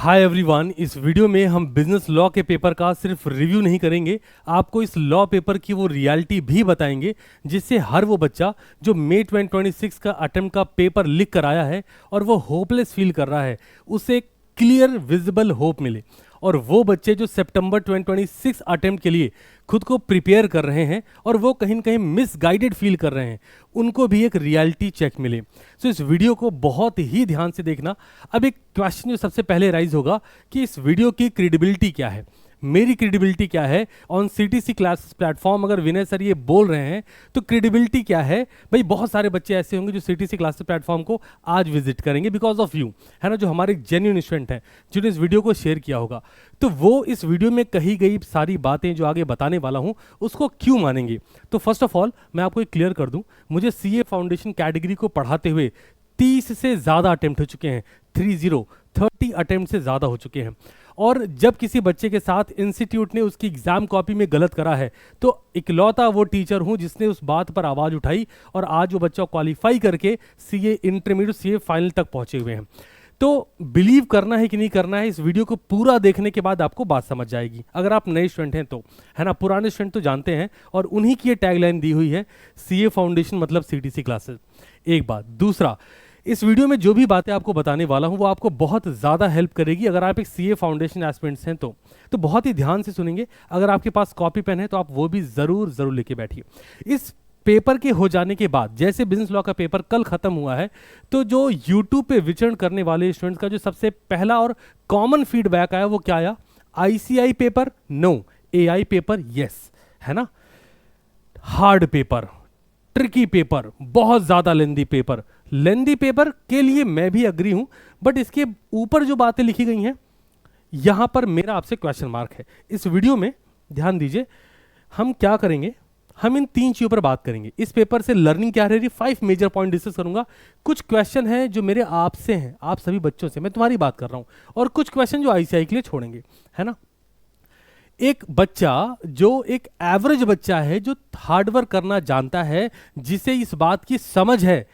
Hi everyone, इस video में हम बिजनेस लॉ के पेपर का सिर्फ रिव्यू नहीं करेंगे, आपको इस लॉ पेपर की वो रियलिटी भी बताएंगे जिससे हर वो बच्चा जो मई 2026 का अटेम्प्ट का पेपर लिख कर आया है और वो होपलेस फील कर रहा है, उसे क्लियर विजिबल होप मिले। और वो बच्चे जो सितंबर 2026 अटेम्प्ट के लिए खुद को प्रिपेयर कर रहे हैं और वो कहीं ना कहीं मिसगाइडेड फील कर रहे हैं, उनको भी एक रियलिटी चेक मिले। सो इस वीडियो को बहुत ही ध्यान से देखना। अब एक क्वेश्चन जो सबसे पहले राइज होगा कि इस वीडियो की क्रेडिबिलिटी क्या है, मेरी क्रेडिबिलिटी क्या है ऑन सीटीसी क्लासेस प्लेटफॉर्म। अगर विनय सर ये बोल रहे हैं तो क्रेडिबिलिटी क्या है भाई। बहुत सारे बच्चे ऐसे होंगे जो सीटीसी क्लासेस प्लेटफॉर्म को आज विजिट करेंगे बिकॉज ऑफ यू, है ना, जो हमारे जेन्युइन स्टूडेंट हैं जिन्होंने इस वीडियो को शेयर किया होगा। तो वो इस वीडियो में कही गई सारी बातें जो आगे बताने वाला हूं उसको क्यों मानेंगे। तो फर्स्ट ऑफ ऑल मैं आपको एक क्लियर कर दूं, मुझे सीए फाउंडेशन कैटेगरी को पढ़ाते हुए 30 से ज़्यादा अटेम्प्ट हो चुके हैं, 30 अटेम्प्ट से ज़्यादा हो चुके हैं। और जब किसी बच्चे के साथ इंस्टीट्यूट ने उसकी एग्जाम कॉपी में गलत करा है तो इकलौता वो टीचर हूं जिसने उस बात पर आवाज़ उठाई और आज वो बच्चा क्वालिफाई करके सीए इंटरमीडिएट सीए फाइनल तक पहुंचे हुए हैं। तो बिलीव करना है कि नहीं करना है, इस वीडियो को पूरा देखने के बाद आपको बात समझ जाएगी। अगर आप नए स्टूडेंट हैं तो, है ना, पुराने स्टूडेंट तो जानते हैं और उन्हीं की ये टैगलाइन दी हुई है, सीए फाउंडेशन मतलब सीटीसी क्लासेस। एक बात। दूसरा, इस वीडियो में जो भी बातें आपको बताने वाला हूं वो आपको बहुत ज़्यादा हेल्प करेगी अगर आप एक सीए फाउंडेशन एस्पिरेंट्स हैं तो बहुत ही ध्यान से सुनेंगे। अगर आपके पास कॉपी पेन है तो आप वो भी ज़रूर लेके बैठिए। इस पेपर के हो जाने के बाद, जैसे बिजनेस लॉ का पेपर कल खत्म हुआ है, तो जो यूट्यूब पे विचरण करने वाले स्टूडेंट्स का जो सबसे पहला और कॉमन फीडबैक आया वो क्या आया? ICI paper no, AI paper yes, है ना, हार्ड पेपर, ट्रिकी पेपर, बहुत ज़्यादा लेंदी पेपर। लेंदी पेपर के लिए मैं भी अग्री हूं, बट इसके ऊपर जो बातें लिखी गई हैं यहां पर मेरा आपसे क्वेश्चन मार्क है। इस वीडियो में ध्यान दीजिए, हम क्या करेंगे, हम इन 3 चीज़ों पर बात करेंगे। इस पेपर से लर्निंग क्या रह रही, 5 मेजर पॉइंट डिस्कस करूंगा। कुछ क्वेश्चन हैं जो मेरे आपसे हैं, आप सभी बच्चों से, मैं तुम्हारी बात कर रहा हूं, और कुछ क्वेश्चन जो आईसीआई के लिए छोड़ेंगे, है ना। एक बच्चा जो एक एवरेज बच्चा है, जो हार्डवर्क करना जानता है, जिसे इस बात की समझ है,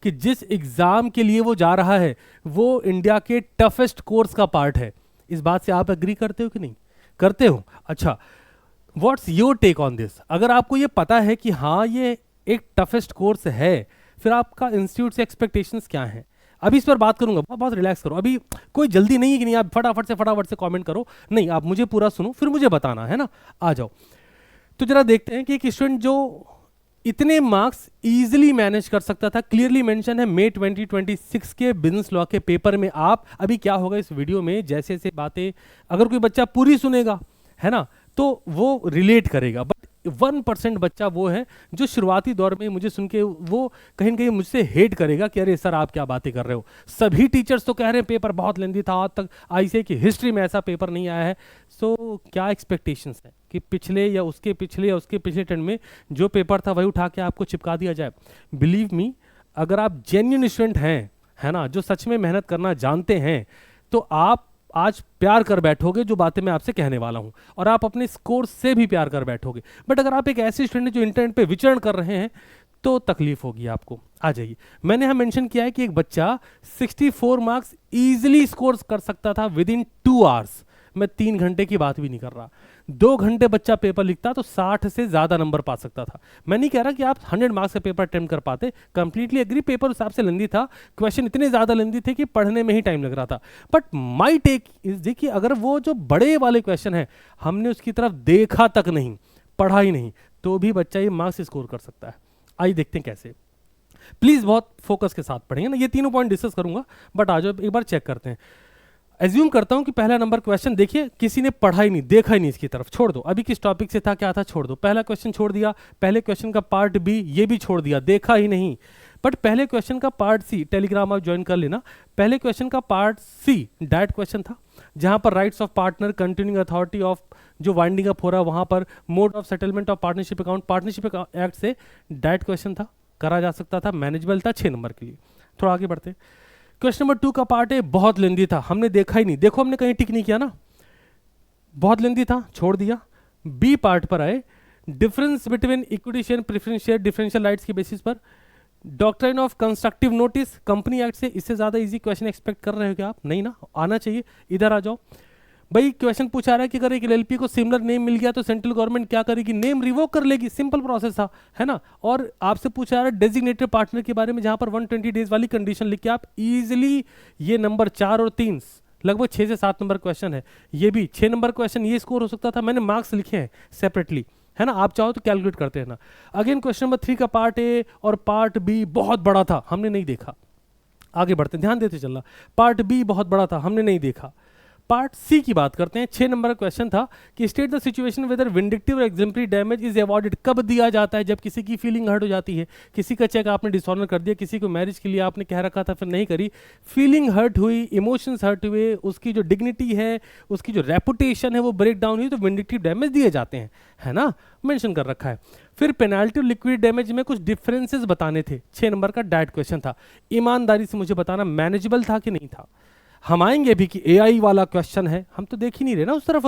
कि जिस एग्जाम के लिए वो जा रहा है वो इंडिया के टफेस्ट कोर्स का पार्ट है। इस बात से आप एग्री करते हो कि नहीं करते हो? अच्छा, what's your take on this? अगर आपको ये पता है कि हाँ ये एक टफेस्ट कोर्स है, फिर आपका इंस्टीट्यूट से एक्सपेक्टेशंस क्या हैं? अभी इस पर बात करूंगा, बहुत रिलैक्स करो। अभी कोई जल्दी नहीं है कि नहीं आप फटाफट से कमेंट करो, नहीं, आप मुझे पूरा सुनो फिर मुझे बताना, है ना। आ जाओ। तो जरा देखते हैं कि एक स्टूडेंट जो इतने मार्क्स इजीली मैनेज कर सकता था, क्लियरली मेंशन है मई 2026 के बिजनेस लॉ के पेपर में। आप अभी क्या होगा इस वीडियो में, जैसे जैसे बातें अगर कोई बच्चा पूरी सुनेगा, है ना, तो वो रिलेट करेगा। बट 1% बच्चा वो है जो शुरुआती दौर में मुझे सुन के वो कहीं ना कहीं मुझसे हेट करेगा कि अरे सर आप क्या बातें कर रहे हो। सभी टीचर्स तो कह रहे हैं पेपर बहुत लेंदी था, आज तक आईसीआई की हिस्ट्री में ऐसा पेपर नहीं आया है। सो क्या एक्सपेक्टेशंस है कि पिछले या उसके पिछले टर्म में जो पेपर था वही उठा के आपको चिपका दिया जाए? बिलीव मी, अगर आप जेन्युइन स्टूडेंट हैं, है ना, जो सच में मेहनत करना जानते हैं, तो आप आज प्यार कर बैठोगे जो बातें मैं आपसे कहने वाला हूं, और आप अपने स्कोर से भी प्यार कर बैठोगे। बट अगर आप एक ऐसे स्टूडेंट जो इंटरनेट पे विचरण कर रहे हैं तो तकलीफ होगी आपको। आ जाइए, मैंने यहां मेंशन किया है कि एक बच्चा 64 मार्क्स इजीली स्कोर कर सकता था विद इन 2 आवर्स। मैं 3 घंटे की बात भी नहीं कर रहा, 2 घंटे बच्चा पेपर लिखता तो 60 से ज्यादा नंबर पा सकता था। मैं नहीं कह रहा कि आप 100 मार्क्स का पेपर अटेम्प्ट कर पाते, कंप्लीटली एग्री, पेपर उस हिसाब से लेंदी था, क्वेश्चन इतने ज्यादा लेंदी थे कि पढ़ने में ही टाइम लग रहा था। बट माई टेक इज, देखिए, अगर वो जो बड़े वाले क्वेश्चन है हमने उसकी तरफ देखा तक नहीं, पढ़ा ही नहीं, तो भी बच्चा ये मार्क्स स्कोर कर सकता है। आइए देखते हैं कैसे। प्लीज बहुत फोकस के साथ पढ़ेंगे ना, ये तीनों पॉइंट डिस्कस करूंगा, बट आज एक बार चेक करते हैं। एज्यूम करता हूं कि पहला नंबर क्वेश्चन, देखिए किसी ने पढ़ा ही नहीं, देखा ही नहीं, इसकी तरफ छोड़ दो। अभी किस टॉपिक से था, क्या था, छोड़ दो। पहला क्वेश्चन छोड़ दिया, पहले क्वेश्चन का पार्ट बी ये भी छोड़ दिया, देखा ही नहीं। बट पहले क्वेश्चन का पार्ट सी, टेलीग्राम आप ज्वाइन कर लेना, पहले क्वेश्चन का पार्ट सी डायरेक्ट क्वेश्चन था, जहां पर rights of partner, continuing authority of जो वाइंडिंग अप हो रहा है वहां पर, mode of settlement of partnership account, partnership act से डायरेक्ट क्वेश्चन था, करा जा सकता था, मैनेजेबल था 6 नंबर के लिए। थोड़ा आगे बढ़ते हैं। क्वेश्चन नंबर 2 का पार्ट है, बहुत लेंदी था, हमने देखा ही नहीं, देखो हमने कहीं टिक नहीं किया ना, बहुत लेंदी था, छोड़ दिया। बी पार्ट पर आए, difference between equity share, preference share, differential rights की बेसिस पर, doctrine of constructive notice, company act से इससे ज्यादा इजी क्वेश्चन एक्सपेक्ट कर रहे हो क्या आप? नहीं ना, आना चाहिए। इधर आ जाओ भाई, क्वेश्चन पूछा रहा है कि अगर एक एलएलपी को सिमिलर नेम मिल गया तो सेंट्रल गवर्नमेंट क्या करेगी? नेम रिवोक कर लेगी, सिंपल प्रोसेस था, है ना। और आपसे पूछा रहा है डेजिग्नेटेड पार्टनर के बारे में, जहां पर 120 डेज वाली कंडीशन लिख के आप इजीली ये नंबर 4 और 3 लगभग 6 से 7 नंबर क्वेश्चन है, ये भी 6 नंबर क्वेश्चन, ये स्कोर हो सकता था। मैंने मार्क्स लिखे हैं सेपरेटली, है ना, आप चाहो तो कैलकुलेट करते हैं ना। अगेन क्वेश्चन नंबर 3 का पार्ट ए और पार्ट बी बहुत बड़ा था, हमने नहीं देखा। आगे बढ़ते, ध्यान देते चलना। पार्ट बी बहुत बड़ा था, हमने नहीं देखा। पार्ट सी की बात करते हैं। 6 नंबर का क्वेश्चन था कि state the situation whether vindictive और एग्जाम्पलरी डैमेज इज अवॉर्डेड। कब दिया जाता है? जब किसी की फीलिंग हर्ट हो जाती है, किसी का चेक आपने डिसऑनर कर दिया, किसी को मैरिज के लिए आपने कह रखा था फिर नहीं करी, फीलिंग हर्ट हुई, इमोशंस हर्ट हुए, उसकी जो डिग्निटी है, उसकी जो रेपुटेशन है वो ब्रेक डाउन हुई, तो विंडिक्टिव डैमेज दिए जाते हैं, है ना, मेंशन कर रखा है। फिर पेनाल्टी और लिक्विड डैमेज में कुछ डिफरेंसेस बताने थे। 6 नंबर का डायरेक्ट क्वेश्चन था। ईमानदारी से मुझे बताना मैनेजेबल था कि नहीं था। हम आएंगे भी कि एआई वाला क्वेश्चन है, हम तो देख ही नहीं रहे ना उस तरफ।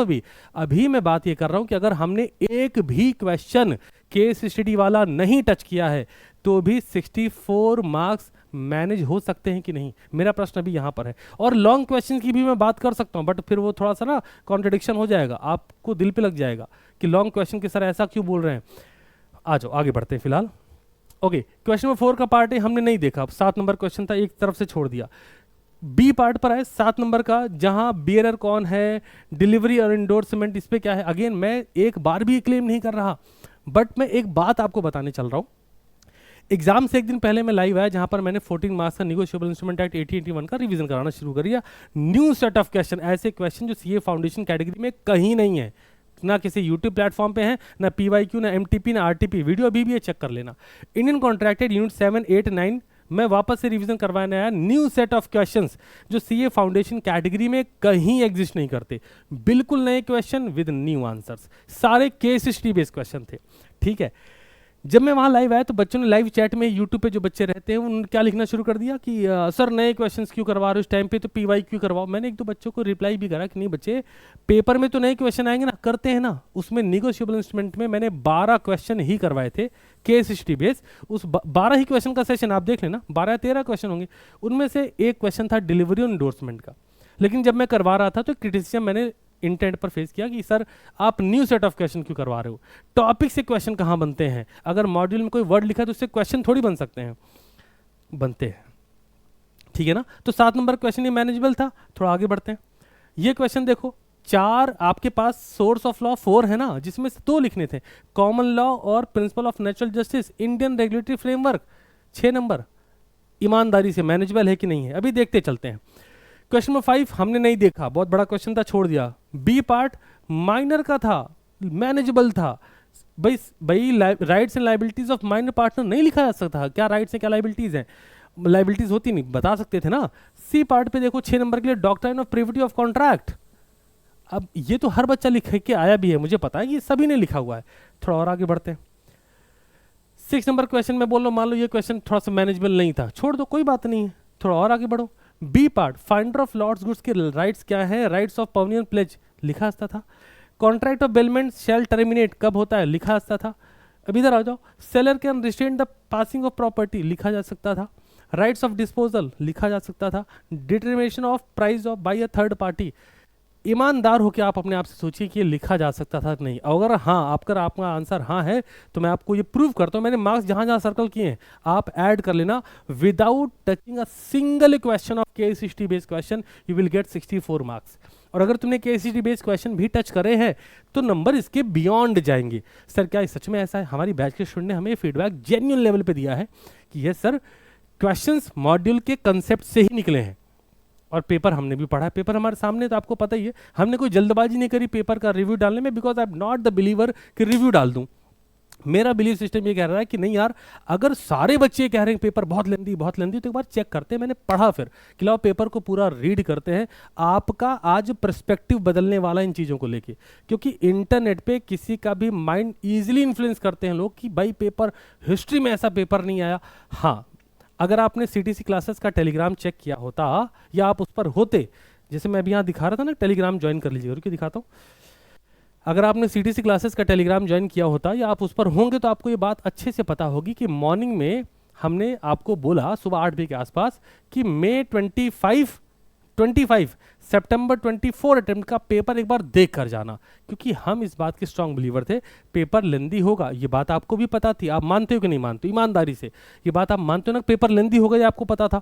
अभी मैं बात ये कर रहा हूं कि अगर हमने एक भी क्वेश्चन केस स्टडी वाला नहीं टच किया है तो भी 64 मार्क्स मैनेज हो सकते हैं कि नहीं, मेरा प्रश्न अभी यहां पर है। और लॉन्ग क्वेश्चन की भी मैं बात कर सकता हूं, बट फिर वो थोड़ा सा ना कॉन्ट्रडिक्शन हो जाएगा, आपको दिल पे लग जाएगा कि लॉन्ग क्वेश्चन के सर ऐसा क्यों बोल रहे हैं। आ जाओ आगे बढ़ते हैं फिलहाल। ओके, क्वेश्चन नंबर 4 का पार्ट है, हमने नहीं देखा। 7 नंबर क्वेश्चन था, एक तरफ से छोड़ दिया। बी पार्ट पर है 7 नंबर का, जहां बियरर कौन है, डिलीवरी और इंडोर्समेंट, इस पे क्या है। अगेन मैं एक बार भी क्लेम नहीं कर रहा, बट मैं एक बात आपको बताने चल रहा हूं। एग्जाम से एक दिन पहले मैं लाइव आया, जहां पर मैंने 14 मार्क्स का निगोशिएबल इंस्ट्रूमेंट एक्ट 8081 का रिवीजन कराना शुरू कर दिया। न्यू सेट ऑफ क्वेश्चन, ऐसे क्वेश्चन जो सीए फाउंडेशन कैटेगरी में कहीं नहीं है, ना किसी यूट्यूब प्लेटफॉर्म पे है, ना पीवाईक्यू, ना एमटीपी, ना आरटीपी। वीडियो अभी भी है, चेक कर लेना। इंडियन कॉन्ट्रैक्टेड यूनिट 7, 8, 9 मैं वापस से रिवीजन करवाने आया। न्यू सेट ऑफ क्वेश्चंस जो सीए फाउंडेशन कैटेगरी में कहीं एग्जिस्ट नहीं करते, बिल्कुल नए क्वेश्चन विद न्यू आंसर्स, सारे केस स्टडी बेस्ड क्वेश्चन थे, ठीक है। जब मैं वहाँ लाइव आया तो बच्चों ने लाइव चैट में, यूट्यूब पे जो बच्चे रहते हैं उन्होंने क्या लिखना शुरू कर दिया कि सर नए क्वेश्चंस क्यों करवा रहे हो इस टाइम पे, तो पीवाई क्यों करवाओ। मैंने एक दो बच्चों को रिप्लाई भी करा कि नहीं बच्चे, पेपर में तो नए क्वेश्चन आएंगे ना, करते हैं ना। उसमें निगोशिएबल इंस्ट्रूमेंट में मैंने 12 क्वेश्चन ही करवाए थे केस हिस्ट्री बेस। उस 12 ही क्वेश्चन का सेशन आप देख लेना, 12 या 13 क्वेश्चन होंगे। उनमें से एक क्वेश्चन था डिलीवरी और इंडोर्समेंट का। लेकिन जब मैं करवा रहा था तो क्रिटिसिज्म मैंने इंटेंट पर फेस किया कि सर आप न्यू सेट ऑफ क्वेश्चन क्यों करवा रहे हो, टॉपिक से क्वेश्चन कहाँ बनते हैं। अगर मॉड्यूल में कोई वर्ड लिखा है तो उससे क्वेश्चन थोड़ी बन सकते हैं, बनते हैं, ठीक है ना। तो 7 नंबर क्वेश्चन ये मैनेजेबल था। थोड़ा आगे बढ़ते हैं। ये क्वेश्चन देखो, 4 आपके पास सोर्स ऑफ लॉ 4 है ना, जिसमें से 2 लिखने थे, कॉमन लॉ और principle of natural justice, Indian regulatory framework. 6 number ईमानदारी से मैनेजेबल है कि नहीं है, अभी देखते चलते हैं। क्वेश्चन नंबर 5 हमने नहीं देखा, बहुत बड़ा क्वेश्चन था, छोड़ दिया। बी पार्ट माइनर का था, मैनेजेबल था। भाई rights and liabilities of minor partner नहीं लिखा जा सकता, क्या राइट्स हैं क्या लाइबिलिटीज हैं, लाइबिलिटीज होती नहीं, बता सकते थे ना। सी पार्ट पे देखो 6 नंबर के लिए doctrine of privity of contract. अब ये तो हर बच्चा लिख के आया भी है, मुझे पता है, ये सभी ने लिखा हुआ है। थोड़ा और आगे बढ़ते हैं। 6 नंबर क्वेश्चन में बोल लो, मान लो ये क्वेश्चन थोड़ा सा मैनेजेबल नहीं था, छोड़ दो, कोई बात नहीं है, थोड़ा और आगे बढ़ो। बी पार्ट फाइंडर ऑफ लॉर्ड्स गुड्स के राइट्स क्या है, राइट्स ऑफ परमिशन प्लेज लिखा असता था। Contract of bailment shall terminate कब होता है, लिखा असता था। अब इधर आ जाओ, seller can restrain the passing of property लिखा जा सकता था। राइट्स ऑफ डिस्पोजल लिखा जा सकता था। Determination of price of by a third party, ईमानदार होकर आप अपने आप से सोचिए कि ये लिखा जा सकता था नहीं। अगर हाँ आपका आंसर हाँ है तो मैं आपको ये प्रूव करता हूँ, मैंने मार्क्स जहाँ जहाँ सर्कल किए हैं आप ऐड कर लेना। Without touching a single question of case history based question you will get 64 marks. और अगर तुमने केस हिस्ट्री बेस्ड क्वेश्चन भी टच करे हैं तो नंबर इसके बियॉन्ड जाएंगे। सर क्या सच में ऐसा है? हमारी बैच के स्टूडेंट ने हमें फीडबैक जेन्युइन लेवल पे दिया है कि यस सर, क्वेश्चंस मॉड्यूल के कंसेप्ट से ही निकले हैं और पेपर हमने भी पढ़ा है, पेपर हमारे सामने, तो आपको पता ही है। हमने कोई जल्दबाजी नहीं करी पेपर का रिव्यू डालने में, because I am not the believer कि रिव्यू डाल दूं। मेरा बिलीव सिस्टम ये कह रहा है कि नहीं यार, अगर सारे बच्चे कह रहे हैं पेपर बहुत लेंदी तो एक बार चेक करते हैं। मैंने पढ़ा फिर कि लाओ पेपर को पूरा रीड करते हैं। आपका आज पर्सपेक्टिव बदलने वाला इन चीज़ों को लेके, क्योंकि इंटरनेट पे किसी का भी माइंड ईजिली इन्फ्लुएंस करते हैं लोग कि भाई पेपर हिस्ट्री में ऐसा पेपर नहीं आया। हाँ, अगर आपने सीटीसी क्लासेस का टेलीग्राम चेक किया होता या आप उस पर होते, जैसे मैं अभी यहाँ दिखा रहा था ना, टेलीग्राम ज्वाइन कर लीजिए, और क्यों दिखाता हूँ। अगर आपने सीटीसी क्लासेस का टेलीग्राम ज्वाइन किया होता या आप उस पर होंगे तो आपको ये बात अच्छे से पता होगी कि मॉर्निंग में हमने आपको बोला सुबह 8 बजे के आसपास कि मई 25 सितंबर 24 अटेम्प्ट का पेपर एक बार देख कर जाना, क्योंकि हम इस बात के स्ट्रांग बिलीवर थे पेपर लेंदी होगा। ये बात आपको भी पता थी, आप मानते हो कि नहीं मानते? ईमानदारी से ये बात आप मानते हो ना, पेपर लेंदी होगा, ये आपको पता था।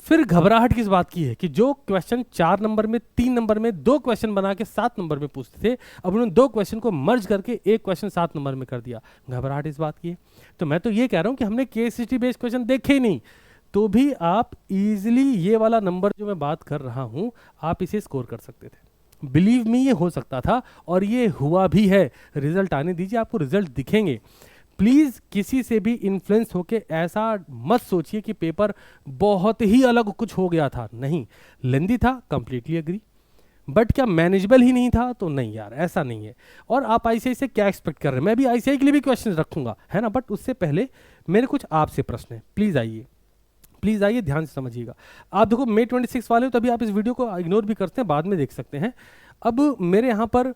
फिर घबराहट किस बात की है कि जो क्वेश्चन 4 नंबर में, 3 नंबर में 2 क्वेश्चन बना के 7 नंबर में पूछते थे, अब उन्होंने 2 क्वेश्चन को मर्ज करके एक क्वेश्चन 7 नंबर में कर दिया। घबराहट इस बात की है। तो मैं तो ये कह रहा हूं कि हमने केस हिस्ट्री बेस्ड क्वेश्चन देखे ही नहीं, तो भी आप इजीली ये वाला नंबर जो मैं बात कर रहा हूं, आप इसे स्कोर कर सकते थे। बिलीव मी, ये हो सकता था और ये हुआ भी है। रिजल्ट आने दीजिए, आपको रिजल्ट दिखेंगे। प्लीज किसी से भी इन्फ्लुएंस होके ऐसा मत सोचिए कि पेपर बहुत ही अलग कुछ हो गया था। नहीं, लेंदी था, कंप्लीटली एग्री, बट क्या मैनेजेबल ही नहीं था? तो नहीं यार, ऐसा नहीं है। और आप आईसीआई से क्या एक्सपेक्ट कर रहे हैं? मैं भी आईसीआई के लिए भी क्वेश्चन रखूंगा, है ना, बट उससे पहले मेरे कुछ आपसे प्रश्न है। प्लीज आइए, प्लीज आइए, ध्यान से समझिएगा। आप देखो मई 26 वाले हो, तभी आप इस वीडियो को इग्नोर भी करते हैं, बाद में देख सकते हैं। अब मेरे यहाँ पर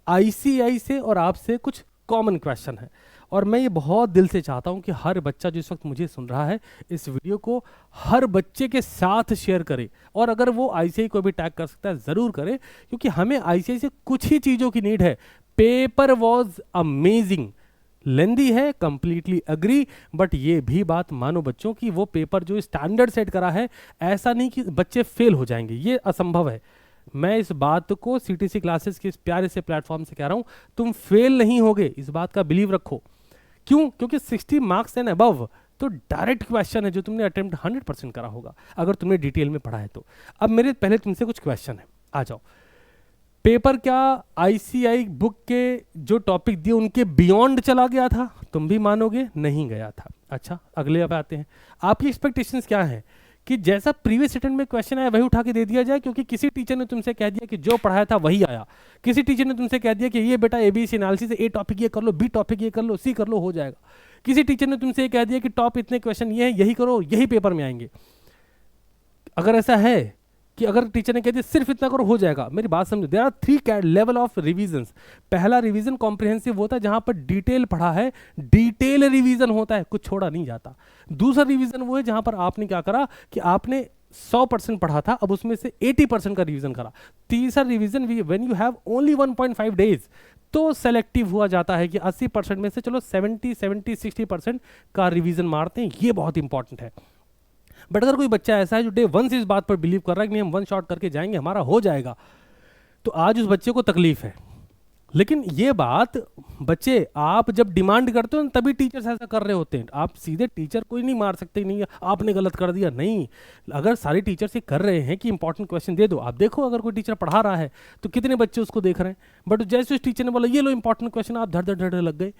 आईसीआई से और आपसे कुछ कॉमन क्वेश्चन है, और मैं ये बहुत दिल से चाहता हूँ कि हर बच्चा जो इस वक्त मुझे सुन रहा है, इस वीडियो को हर बच्चे के साथ शेयर करे, और अगर वो आईसीआई को भी टैग कर सकता है ज़रूर करे, क्योंकि हमें आईसीआई से कुछ ही चीज़ों की नीड है। पेपर वॉज अमेजिंग, लेंदी है, कंप्लीटली अग्री, बट ये भी बात मानो बच्चों की वो पेपर जो स्टैंडर्ड सेट करा है, ऐसा नहीं कि बच्चे फेल हो जाएंगे, ये असंभव है। मैं इस बात को सीटीसी क्लासेस के इस प्यारे से प्लेटफॉर्म से कह रहा हूं, तुम फेल नहीं होगे, इस बात का बिलीव रखो। क्यों? क्योंकि 60 मार्क्स एंड अबव तो डायरेक्ट क्वेश्चन है जो तुमने अटेम्प्ट 100% करा होगा अगर तुमने डिटेल में पढ़ा है तो। अब मेरे पहले तुमसे कुछ क्वेश्चन है, आ जाओ। पेपर क्या आईसीआई बुक के जो टॉपिक दिए उनके बियॉन्ड चला गया था? तुम भी मानोगे नहीं गया था। अच्छा, अगले अब आते हैं। आपकी एक्सपेक्टेशंस क्या है कि जैसा प्रीवियस अटेम्प्ट में क्वेश्चन आया वही उठा के दे दिया जाए? क्योंकि किसी टीचर ने तुमसे कह दिया कि जो पढ़ाया था वही आया, किसी टीचर ने तुमसे कह दिया कि ये बेटा एबीसी एनालिसिस ए टॉपिक ये कर लो, बी टॉपिक ये कर लो, सी कर लो, हो जाएगा। किसी टीचर ने तुमसे ये कह दिया कि टॉप इतने क्वेश्चन ये है, यही करो, यही पेपर में आएंगे। अगर ऐसा है कि अगर टीचर ने कह दिया सिर्फ इतना करो हो जाएगा, मेरी बात समझो। There are 3 level of revisions. पहला रिवीजन कॉम्प्रिहेंसिव होता है, जहां पर डिटेल पढ़ा है, डिटेल रिवीजन होता है, कुछ छोड़ा नहीं जाता। दूसरा रिवीजन वो है जहां पर आपने क्या करा कि आपने 100% पढ़ा था, अब उसमें से 80% का रिवीजन करा। तीसरा revision when you have only 1.5 days, तो सेलेक्टिव हुआ जाता है कि 80% में से चलो 60% का रिवीजन मारते हैं। ये बहुत इंपॉर्टेंट है। बट अगर कोई बच्चा ऐसा है जो डे 1 से इस बात पर बिलीव कर रहा है कि नहीं हम 1 शॉट करके जाएंगे, हमारा हो जाएगा, तो आज उस बच्चे को तकलीफ है। लेकिन ये बात बच्चे आप जब डिमांड करते हो तभी टीचर्स ऐसा कर रहे होते हैं। आप सीधे टीचर कोई नहीं मार सकते, नहीं आपने गलत कर दिया, नहीं। अगर सारे टीचर्स ये कर रहे हैं कि इंपॉर्टेंट क्वेश्चन दे दो, आप देखो अगर कोई टीचर पढ़ा रहा है तो कितने बच्चे उसको देख रहे हैं। बट जैसे उस टीचर ने बोला ये लो इंपॉर्टेंट क्वेश्चन, आप धड़ धड़ धड़ लग गए।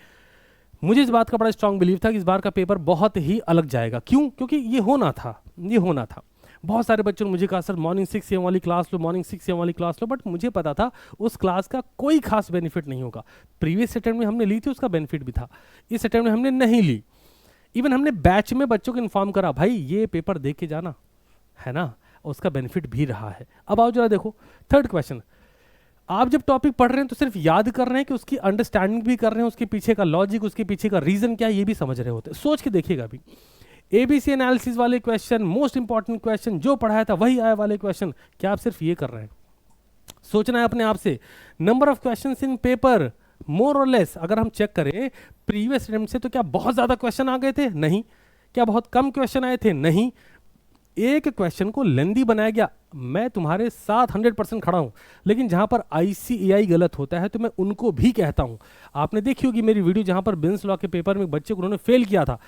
मुझे इस बात का बड़ा स्ट्रांग बिलीव था कि इस बार का पेपर बहुत ही अलग जाएगा। क्यों? क्योंकि ये होना था, ये होना था। बहुत सारे बच्चों ने मुझे कहा सर मॉर्निंग 6 AM वाली क्लास लो, मॉर्निंग 6 AM वाली क्लास लो, बट मुझे पता था उस क्लास का कोई खास बेनिफिट नहीं होगा। प्रीवियस अटेम्प्ट में हमने ली थी, उसका बेनिफिट भी था। इस अटेम्प्ट में हमने नहीं ली। इवन हमने बैच में बच्चों को इन्फॉर्म करा, भाई ये पेपर देख के जाना, है ना, उसका बेनिफिट भी रहा है। अब आओ जरा देखो 3rd क्वेश्चन। आप जब टॉपिक पढ़ रहे हैं तो सिर्फ याद कर रहे हैं कि उसकी अंडरस्टैंडिंग भी कर रहे हैं, उसके पीछे का लॉजिक, उसके पीछे का रीजन क्या है ये भी समझ रहे होते हैं। सोच के देखिएगा अभी एबीसी एनालिसिस वाले क्वेश्चन, मोस्ट इंपॉर्टेंट क्वेश्चन, जो पढ़ाया था वही आया वाले क्वेश्चन, क्या आप सिर्फ ये कर रहे हैं? सोचना है अपने आप से। Number of questions in paper more और लेस अगर हम चेक करें प्रीवियस अटेम्प्ट से, तो क्या बहुत ज्यादा क्वेश्चन आ गए थे? नहीं। क्या बहुत कम क्वेश्चन आए थे? नहीं। एक क्वेश्चन को लेंदी बनाया गया। मैं तुम्हारे साथ 100% खड़ा हूं, लेकिन जहां पर आईसीएआई गलत होता है तो मैं उनको भी कहता हूं। आपने देखी होगी मेरी वीडियो जहां पर बिजनेस लॉ के पेपर में बच्चे को उन्होंने फेल किया था।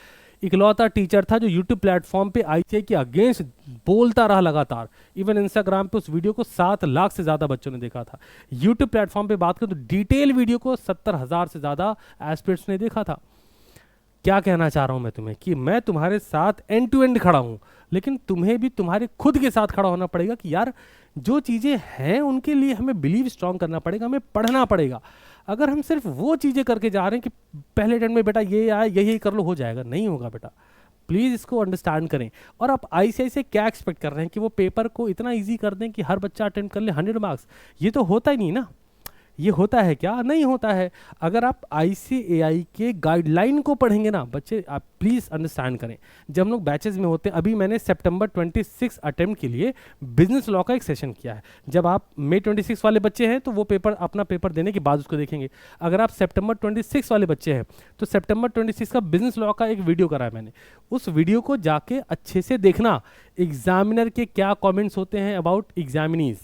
इकलौता टीचर था जो यूट्यूब प्लेटफॉर्म पे आईसीआई के अगेंस्ट बोलता रहा लगातार। इवन इंस्टाग्राम पे उस वीडियो को 7 लाख से ज्यादा बच्चों ने देखा था। यूट्यूब प्लेटफॉर्म पे बात करें तो डिटेल वीडियो को 70,000 से ज्यादा एस्पिरेंट्स ने देखा था। क्या कहना चाह रहा हूं मैं तुम्हें कि मैं तुम्हारे साथ एंड टू एंड खड़ा हूं, लेकिन तुम्हें भी तुम्हारे खुद के साथ खड़ा होना पड़ेगा कि यार जो चीजें हैं उनके लिए हमें बिलीव स्ट्रांग करना पड़ेगा, हमें पढ़ना पड़ेगा। अगर हम सिर्फ वो चीजें करके जा रहे हैं कि पहले अटेम्प्ट में बेटा ये आया यही कर लो हो जाएगा, नहीं होगा बेटा। प्लीज इसको अंडरस्टैंड करें। और आप आईसीआई से क्या एक्सपेक्ट कर रहे हैं कि वो पेपर को इतना ईजी कर दें कि हर बच्चा अटेम्प्ट कर ले 100 मार्क्स? ये तो होता ही नहीं ना। ये होता है क्या? नहीं होता है। अगर आप ICAI के गाइडलाइन को पढ़ेंगे ना बच्चे, आप प्लीज़ अंडरस्टैंड करें। जब हम लोग बैचेस में होते हैं, अभी मैंने सितंबर 26 अटेम्प्ट के लिए बिजनेस लॉ का एक सेशन किया है। जब आप मई 26 वाले बच्चे हैं तो वो पेपर, अपना पेपर देने के बाद उसको देखेंगे। अगर आप सितंबर 26 वाले बच्चे हैं तो सितंबर 26 का बिजनेस लॉ का एक वीडियो करा है मैंने, उस वीडियो को जाके अच्छे से देखना। एग्जामिनर के क्या कमेंट्स होते हैं अबाउट एग्जामिनीज,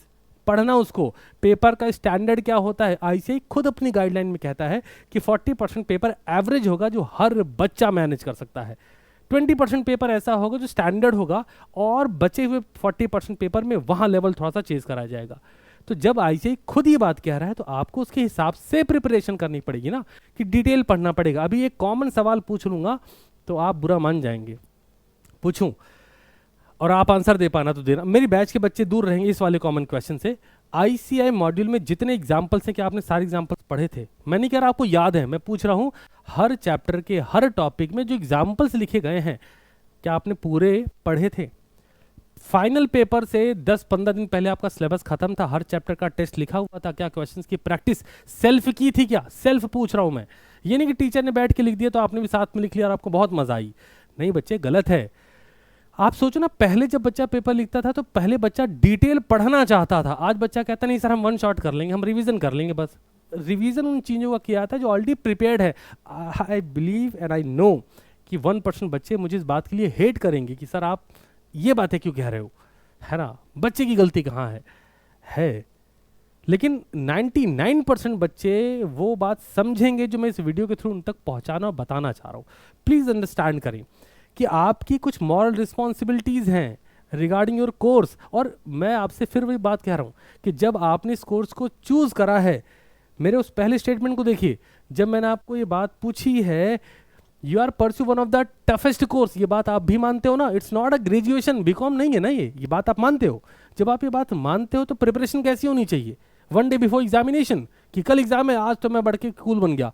पढ़ना उसको। पेपर का स्टैंडर्ड क्या होता है, ICAI खुद अपनी गाइडलाइन में कहता है कि 40% पेपर एवरेज होगा जो हर बच्चा मैनेज कर सकता है, 20% पेपर ऐसा होगा जो स्टैंडर्ड होगा, और बचे हुए 40% पेपर में वहाँ लेवल थोड़ा सा चेंज करा जाएगा। तो जब ICAI खुद ये बात कह रहा है तो आपको उसके हिसाब से प्रिपरेशन करनी पड़ेगी ना, कि डिटेल पढ़ना पड़ेगा। अभी एक कॉमन सवाल पूछ लूँगा तो आप बुरा मान जाएंगे, पूछूं और आप आंसर दे पाना तो देना। मेरी बैच के बच्चे दूर रहेंगे इस वाले कॉमन क्वेश्चन से। ICAI मॉड्यूल में जितने एग्जाम्पल्स हैं, क्या आपने सारे एग्जाम्पल्स पढ़े थे? मैं नहीं कह रहा आपको याद है, मैं पूछ रहा हूँ हर चैप्टर के हर टॉपिक में जो एग्जाम्पल्स लिखे गए हैं क्या आपने पूरे पढ़े थे? फाइनल पेपर से 10-15 दिन पहले आपका सिलेबस खत्म था, हर चैप्टर का टेस्ट लिखा हुआ था, क्या क्वेश्चंस की प्रैक्टिस सेल्फ की थी? क्या सेल्फ पूछ रहा हूँ मैं, ये नहीं कि टीचर ने बैठ के लिख दिया तो आपने भी साथ में लिख लिया और आपको बहुत मजा आई। नहीं बच्चे, गलत है। आप सोचो ना, पहले जब बच्चा पेपर लिखता था तो पहले बच्चा डिटेल पढ़ना चाहता था, आज बच्चा कहता नहीं सर हम वन शॉट कर लेंगे, हम रिवीजन कर लेंगे। बस रिवीजन उन चीज़ों का किया था जो ऑलरेडी प्रिपेयर्ड है। I believe and I know कि 1% बच्चे मुझे इस बात के लिए हेट करेंगे कि सर आप ये बातें क्यों कह रहे हो, है ना? बच्चे की गलती कहाँ है। लेकिन 99% बच्चे वो बात समझेंगे जो मैं इस वीडियो के थ्रू उन तक पहुँचाना और बताना चाह रहा हूँ। प्लीज़ अंडरस्टैंड करें कि आपकी कुछ मॉरल रिस्पॉन्सिबिलिटीज़ हैं रिगार्डिंग योर कोर्स। और मैं आपसे फिर वही बात कह रहा हूँ कि जब आपने इस कोर्स को चूज़ करा है, मेरे उस पहले स्टेटमेंट को देखिए, जब मैंने आपको ये बात पूछी है you are pursue one of the toughest course, ये बात आप भी मानते हो ना? It's not a graduation, BCom नहीं है ना ये बात आप मानते हो। जब आप ये बात मानते हो तो प्रिपरेशन कैसी होनी चाहिए? 1 डे बिफोर एग्जामिनेशन, कि कल एग्जाम है आज तो मैं बढ़ के कूल बन गया,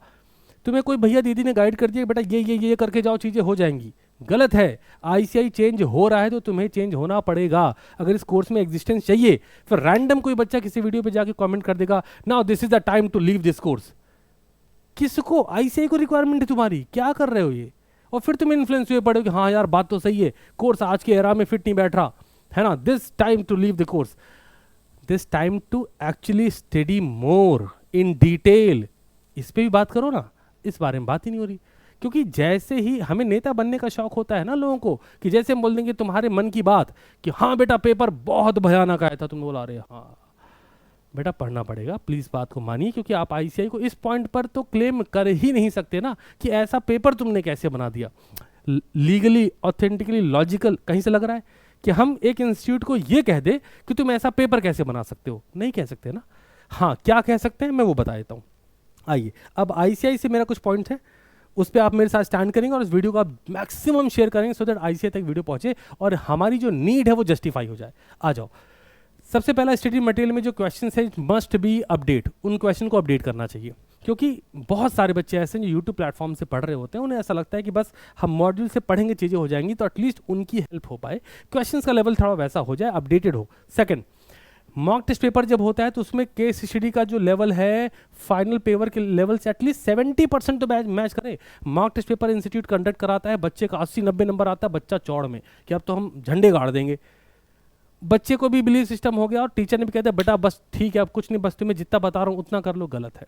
तुम्हें कोई भैया दीदी ने गाइड कर दिया बेटा ये करके जाओ, चीज़ें हो जाएंगी। गलत है। ICAI चेंज हो रहा है तो तुम्हें चेंज होना पड़ेगा अगर इस कोर्स में एग्जिस्टेंस चाहिए। फिर रैंडम कोई बच्चा किसी वीडियो पे जाके कमेंट कर देगा now this is the time to leave this course. किसको? ICAI को रिक्वायरमेंट है तुम्हारी, क्या कर रहे हो ये? और फिर तुम इन्फ्लुएंस हुए पड़े कि हाँ यार बात तो सही है, कोर्स आज के एरा में फिट नहीं बैठ रहा है ना, this time to leave the course, this time to actually study more in detail. इस पे भी बात करो ना, इस बारे में बात ही नहीं हो रही। क्योंकि जैसे ही हमें नेता बनने का शौक होता है ना लोगों को, कि जैसे हम बोल देंगे तुम्हारे मन की बात कि हाँ बेटा पेपर बहुत भयानक आया था, तुम बोला अरे हाँ बेटा पढ़ना पड़ेगा, प्लीज़ बात को मानिए। क्योंकि आप ICAI को इस पॉइंट पर तो क्लेम कर ही नहीं सकते ना कि ऐसा पेपर तुमने कैसे बना दिया। लीगली, ऑथेंटिकली, लॉजिकल कहीं से लग रहा है कि हम एक इंस्टीट्यूट को ये कह दे कि तुम ऐसा पेपर कैसे बना सकते हो? नहीं कह सकते ना। हाँ, क्या कह सकते हैं मैं वो बता देता हूँ। आइए, अब ICAI से मेरा कुछ पॉइंट है, उस पर आप मेरे साथ स्टैंड करेंगे और इस वीडियो को आप मैक्सिमम शेयर करेंगे सो दैट ICAI तक वीडियो पहुंचे और हमारी जो नीड है वो जस्टिफाई हो जाए। आ जाओ। सबसे पहला स्टडी मटेरियल में जो क्वेश्चन है मस्ट बी अपडेट, उन क्वेश्चन को अपडेट करना चाहिए। क्योंकि बहुत सारे बच्चे ऐसे हैं जो यूट्यूब प्लेटफॉर्म से पढ़ रहे होते हैं, उन्हें ऐसा लगता है कि बस हम मॉड्यूल से पढ़ेंगे चीज़ें हो जाएंगी, तो एटलीस्ट उनकी हेल्प हो पाए, क्वेश्चन का लेवल थोड़ा वैसा हो जाए, अपडेटेड हो। सेकेंड, मॉक टेस्ट पेपर जब होता है तो उसमें केस स्टडी का जो लेवल है फाइनल पेपर के लेवल से एटलीस्ट 70% तो मैच करे। Mock test paper institute conduct कराता है, बच्चे का 80-90 नंबर आता है, बच्चा चौड़ में कि अब तो हम झंडे गाड़ देंगे। बच्चे को भी बिलीव सिस्टम हो गया और टीचर ने भी कहता है बेटा बस ठीक है अब कुछ नहीं, बस तुम्हें जितना बता रहा हूँ उतना कर लो। गलत है,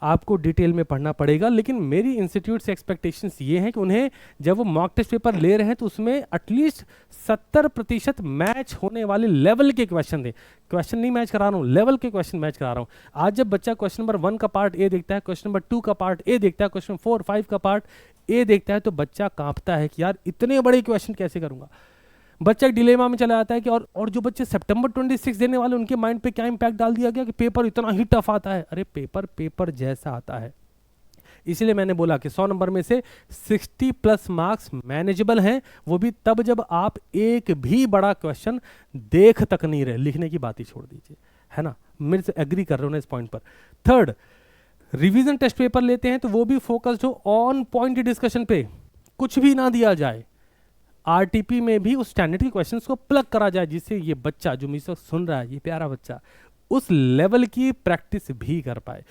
आपको डिटेल में पढ़ना पड़ेगा। लेकिन मेरी इंस्टीट्यूट से एक्सपेक्टेशंस ये हैं कि उन्हें जब वो मॉक टेस्ट पेपर ले रहे हैं तो उसमें एटलीस्ट 70% मैच होने वाले लेवल के क्वेश्चन दें। क्वेश्चन नहीं मैच करा रहा हूँ, लेवल के क्वेश्चन मैच करा रहा हूँ। आज जब बच्चा क्वेश्चन नंबर 1 का पार्ट ए देखता है, क्वेश्चन नंबर 2 का पार्ट ए देखता है, क्वेश्चन 4-5 का पार्ट ए देखता है, तो बच्चा कांपता है कि यार इतने बड़े क्वेश्चन कैसे करूँगा। बच्चा एक डिलेमा में चला जाता है कि और जो बच्चे सितंबर 26 देने वाले उनके माइंड पे क्या इंपैक्ट डाल दिया गया कि पेपर इतना ही टफ आता है। अरे पेपर जैसा आता है। इसलिए मैंने बोला कि 100 नंबर में से 60+ मार्क्स मैनेजेबल हैं, वो भी तब जब आप एक भी बड़ा क्वेश्चन देख तक नहीं रहे, लिखने की बात ही छोड़ दीजिए, है ना। मेरे से एग्री कर रहे हो ना इस पॉइंट पर। थर्ड, रिवीजन टेस्ट पेपर लेते हैं तो वो भी फोकस्ड हो ऑन पॉइंट डिस्कशन पे, कुछ भी ना दिया जाए। RTP में भी उस स्टैंडर्ड के क्वेश्चंस को प्लग करा जाए जिससे ये बच्चा जो मुझसे सुन रहा है, ये प्यारा बच्चा, उस लेवल की प्रैक्टिस भी कर पाए।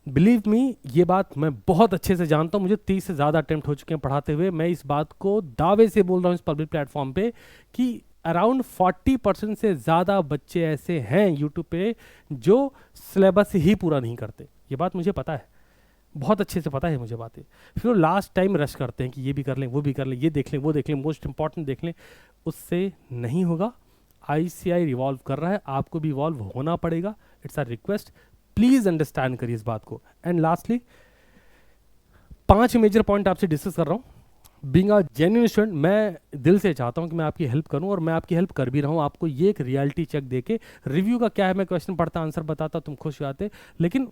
बिलीव मी, ये बात मैं बहुत अच्छे से जानता हूँ, मुझे 30 से ज़्यादा अटेम्प्ट हो चुके हैं पढ़ाते हुए। मैं इस बात को दावे से बोल रहा हूँ इस पब्लिक प्लेटफॉर्म पे कि अराउंड 40% से ज़्यादा बच्चे ऐसे हैं यूट्यूब पे जो सिलेबस ही पूरा नहीं करते। ये बात मुझे पता है, बहुत अच्छे से पता है मुझे बातें। फिर वो लास्ट टाइम रश करते हैं कि ये भी कर लें, वो भी कर लें, ये देख लें, वो देख लें, मोस्ट इंपॉर्टेंट देख लें। उससे नहीं होगा। आईसीआई रिवॉल्व कर रहा है, आपको भी इवॉल्व होना पड़ेगा। It's a request, please understand करिए इस बात को। एंड लास्टली 5 मेजर पॉइंट आपसे डिस्कस कर रहा हूँ। बीइंग अ जेन्युइन स्टूडेंट, मैं दिल से चाहता हूँ कि मैं आपकी हेल्प करूँ और मैं आपकी हेल्प कर भी रहा हूँ। आपको ये एक रियलिटी चेक देके, रिव्यू का क्या है, मैं क्वेश्चन पढ़ता, आंसर बताता, तुम खुश हो जाते। लेकिन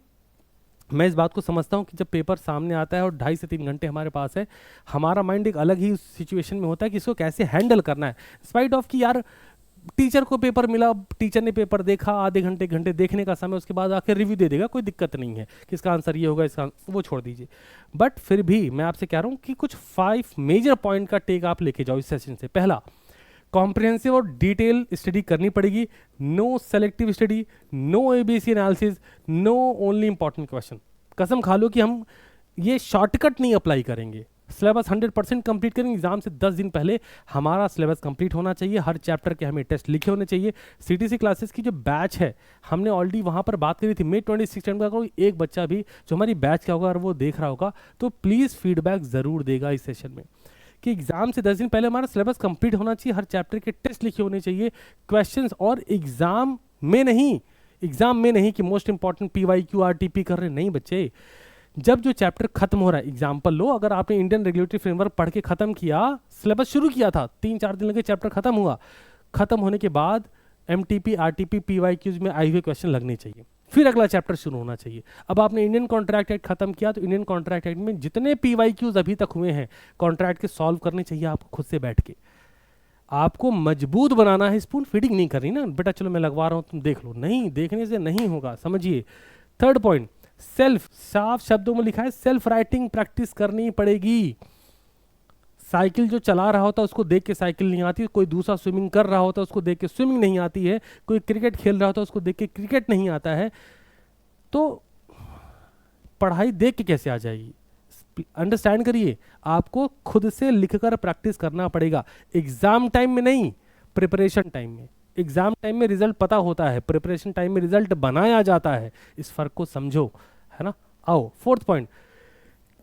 मैं इस बात को समझता हूँ कि जब पेपर सामने आता है और 2.5 से 3 घंटे हमारे पास है, हमारा माइंड एक अलग ही सिचुएशन में होता है कि इसको कैसे हैंडल करना है। स्पाइट ऑफ कि यार टीचर को पेपर मिला, टीचर ने पेपर देखा, आधे घंटे घंटे देखने का समय, उसके बाद आकर रिव्यू दे देगा, कोई दिक्कत नहीं है कि इसका आंसर ये होगा, इसका वो छोड़ दीजिए। बट फिर भी मैं आपसे कह रहा हूँ कि कुछ 5 मेजर पॉइंट का टेक आप लेके जाओ इस सेशन से। पहला, कॉम्प्रिहेंसिव और डिटेल स्टडी करनी पड़ेगी। No selective study, no ABC analysis, no only important question. कसम खा लो कि हम ये शॉर्टकट नहीं अप्लाई करेंगे। सिलेबस 100% कंप्लीट करेंगे। एग्जाम से 10 दिन पहले हमारा सिलेबस कंप्लीट होना चाहिए। हर चैप्टर के हमें टेस्ट लिखे होने चाहिए। सीटीसी क्लासेस की जो बैच है, हमने ऑलरेडी वहाँ पर बात करी थी। May 26 का कोई एक बच्चा भी जो हमारी बैच का होगा और वो देख रहा होगा तो प्लीज़ फीडबैक ज़रूर देगा इस सेशन में कि एग्जाम से 10 दिन पहले हमारा सिलेबस कंप्लीट होना चाहिए। हर चैप्टर के टेस्ट लिखे होने चाहिए, क्वेश्चंस। और एग्जाम में नहीं कि मोस्ट इंपॉर्टेंट PYQ RTP कर रहे हैं, नहीं बच्चे। जब जो चैप्टर खत्म हो रहा है, एग्जाम्पल लो, अगर आपने इंडियन रेगुलेटरी फ्रेमवर्क पढ़ के खत्म किया, सिलेबस शुरू किया था, 3-4 दिन लगे, चैप्टर खत्म हुआ, खत्म होने के बाद MTP RTP PYQs में आए हुए क्वेश्चन लगने चाहिए, फिर अगला चैप्टर शुरू होना चाहिए। अब आपने इंडियन कॉन्ट्रैक्ट एक्ट खत्म किया तो इंडियन कॉन्ट्रैक्ट एक्ट में जितने PYQs अभी तक हुए हैं कॉन्ट्रैक्ट के, सॉल्व करने चाहिए आपको खुद से बैठ के। आपको मजबूत बनाना है, स्पून फीडिंग नहीं करनी ना बेटा, चलो मैं लगवा रहा हूँ तुम देख लो, नहीं, देखने से नहीं होगा, समझिए। थर्ड पॉइंट, सेल्फ, साफ शब्दों में लिखा है, सेल्फ राइटिंग प्रैक्टिस करनी पड़ेगी। साइकिल जो चला रहा होता है उसको देख के साइकिल नहीं आती, कोई दूसरा स्विमिंग कर रहा होता है उसको देख के स्विमिंग नहीं आती है, कोई क्रिकेट खेल रहा होता है उसको देख के क्रिकेट नहीं आता है, तो पढ़ाई देख के कैसे आ जाएगी? अंडरस्टैंड करिए, आपको खुद से लिखकर प्रैक्टिस करना पड़ेगा। एग्जाम टाइम में नहीं, प्रिपरेशन टाइम में। एग्जाम टाइम में रिजल्ट पता होता है, प्रिपरेशन टाइम में रिजल्ट बनाया जाता है, इस फर्क को समझो, है ना। आओ fourth point,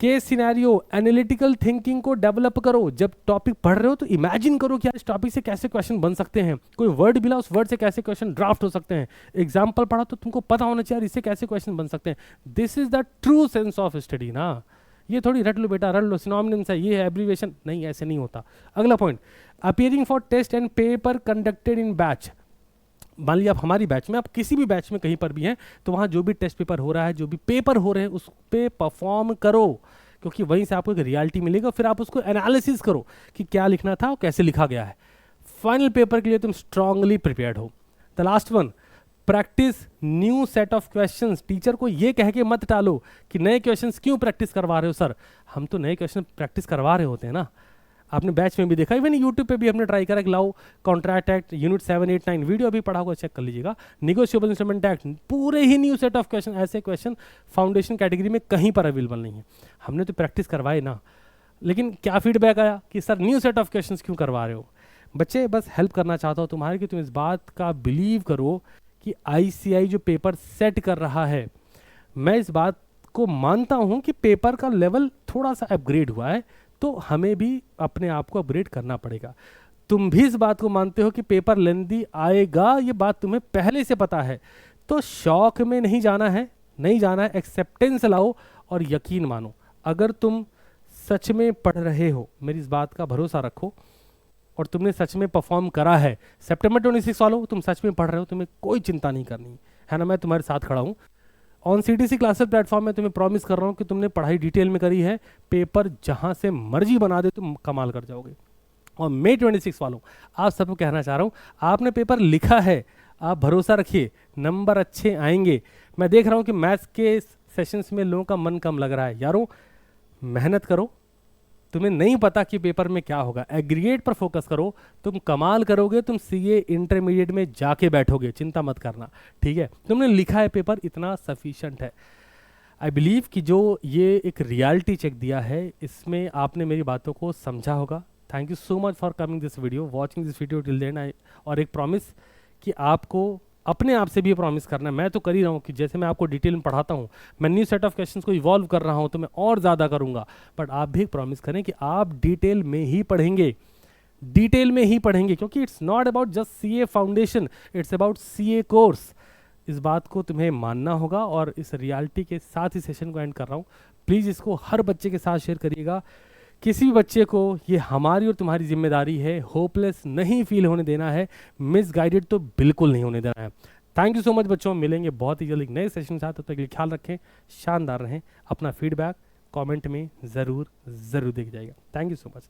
case scenario, analytical thinking को डेवलप करो। जब टॉपिक पढ़ रहे हो तो इमेजिन करो कि इस टॉपिक से कैसे क्वेश्चन बन सकते हैं, कोई वर्ड मिला उस वर्ड से कैसे क्वेश्चन ड्राफ्ट हो सकते हैं। एग्जाम्पल पढ़ा तो तुमको पता होना चाहिए इससे कैसे क्वेश्चन बन सकते हैं। This is the true sense of study ना। ये थोड़ी रट लो बेटा, रट लो, सिनोनिम्स है, ये है एब्रीविएशन, नहीं, ऐसे नहीं होता। अगला point, appearing for test and paper conducted in batch. मान लिया आप हमारी बैच में, आप किसी भी बैच में कहीं पर भी हैं, तो वहाँ जो भी टेस्ट पेपर हो रहा है, जो भी पेपर हो रहे हैं, उस पर परफॉर्म करो, क्योंकि वहीं से आपको एक रियलिटी मिलेगा। फिर आप उसको एनालिसिस करो कि क्या लिखना था और कैसे लिखा गया है। फाइनल पेपर के लिए तुम स्ट्रांगली प्रिपेयर्ड हो। The last one, practice new set of questions. Teacher को ये कह के मत टालो कि नए क्वेश्चंस क्यों प्रैक्टिस करवा रहे हो सर, हम तो नए क्वेश्चन प्रैक्टिस करवा रहे होते हैं ना। आपने बैच में भी देखा, इवन यूट्यूब पे भी हमने ट्राई करा कि लाओ कॉन्ट्रैक्ट एक्ट यूनिट 7, 8, 9 वीडियो अभी पढ़ा होगा, चेक कर लीजिएगा। निगोशिएबल इंस्ट्रूमेंट एक्ट, पूरे ही न्यू सेट ऑफ क्वेश्चन, ऐसे क्वेश्चन फाउंडेशन कैटेगरी में कहीं पर अवेलेबल नहीं है। हमने तो प्रैक्टिस करवाए ना, लेकिन क्या फीडबैक आया कि sir new set of question क्यों करवा रहे हो। बच्चे बस हेल्प करना चाहता हूँ तुम्हारे, कि तुम इस बात का बिलीव करो कि ICI जो पेपर सेट कर रहा है, मैं इस बात को मानता हूँ कि पेपर का लेवल थोड़ा सा अपग्रेड हुआ है, तो हमें भी अपने आप को अपग्रेड करना पड़ेगा। तुम भी इस बात को मानते हो कि पेपर लेंदी आएगा, ये बात तुम्हें पहले से पता है, तो शौक में नहीं जाना है, एक्सेप्टेंस लाओ और यकीन मानो। अगर तुम सच में पढ़ रहे हो, मेरी इस बात का भरोसा रखो, और तुमने सच में परफॉर्म करा है, सितंबर 26 वालों तुम सच में पढ़ रहे हो, तुम्हें कोई चिंता नहीं करनी है ना। मैं तुम्हारे साथ खड़ा हूँ। ऑन CTC क्लासेस प्लेटफॉर्म में तुम्हें प्रॉमिस कर रहा हूँ कि तुमने पढ़ाई डिटेल में करी है, पेपर जहाँ से मर्जी बना दे तुम कमाल कर जाओगे। और May 26 वालों, आप सबको कहना चाह रहा हूँ, आपने पेपर लिखा है, आप भरोसा रखिए, नंबर अच्छे आएंगे। मैं देख रहा हूँ कि मैथ्स के सेशंस में लोगों का मन कम लग रहा है। यारों मेहनत करो, तुम्हें नहीं पता कि पेपर में क्या होगा, एग्रीगेट पर फोकस करो, तुम कमाल करोगे, तुम सीए इंटरमीडिएट में जाके बैठोगे, चिंता मत करना, ठीक है। तुमने लिखा है पेपर, इतना सफिशिएंट है। आई बिलीव कि जो ये एक रियलिटी चेक दिया है, इसमें आपने मेरी बातों को समझा होगा। Thank you so much for coming this video, watching this video till then. और एक प्रॉमिस कि आपको अपने आप से भी प्रॉमिस करना है, मैं तो कर ही रहा हूँ कि जैसे मैं आपको डिटेल में पढ़ाता हूँ, मैं न्यू सेट ऑफ क्वेश्चंस को इवॉल्व कर रहा हूँ, तो मैं और ज़्यादा करूँगा। बट आप भी प्रॉमिस करें कि आप डिटेल में ही पढ़ेंगे, डिटेल में ही पढ़ेंगे, क्योंकि it's not about just CA foundation, it's about CA course. इस बात को तुम्हें मानना होगा। और इस रियलिटी के साथ ही सेशन को एंड कर रहा हूँ। प्लीज़ इसको हर बच्चे के साथ शेयर करिएगा। किसी भी बच्चे को, ये हमारी और तुम्हारी जिम्मेदारी है, होपलेस नहीं फील होने देना है, मिसगाइडेड तो बिल्कुल नहीं होने देना है। थैंक यू सो मच बच्चों, मिलेंगे बहुत ही जल्द एक नए सेशन के साथ। तब तक के लिए ख्याल रखें, शानदार रहें। अपना फीडबैक कमेंट में ज़रूर ज़रूर देख जाएगा। Thank you so much.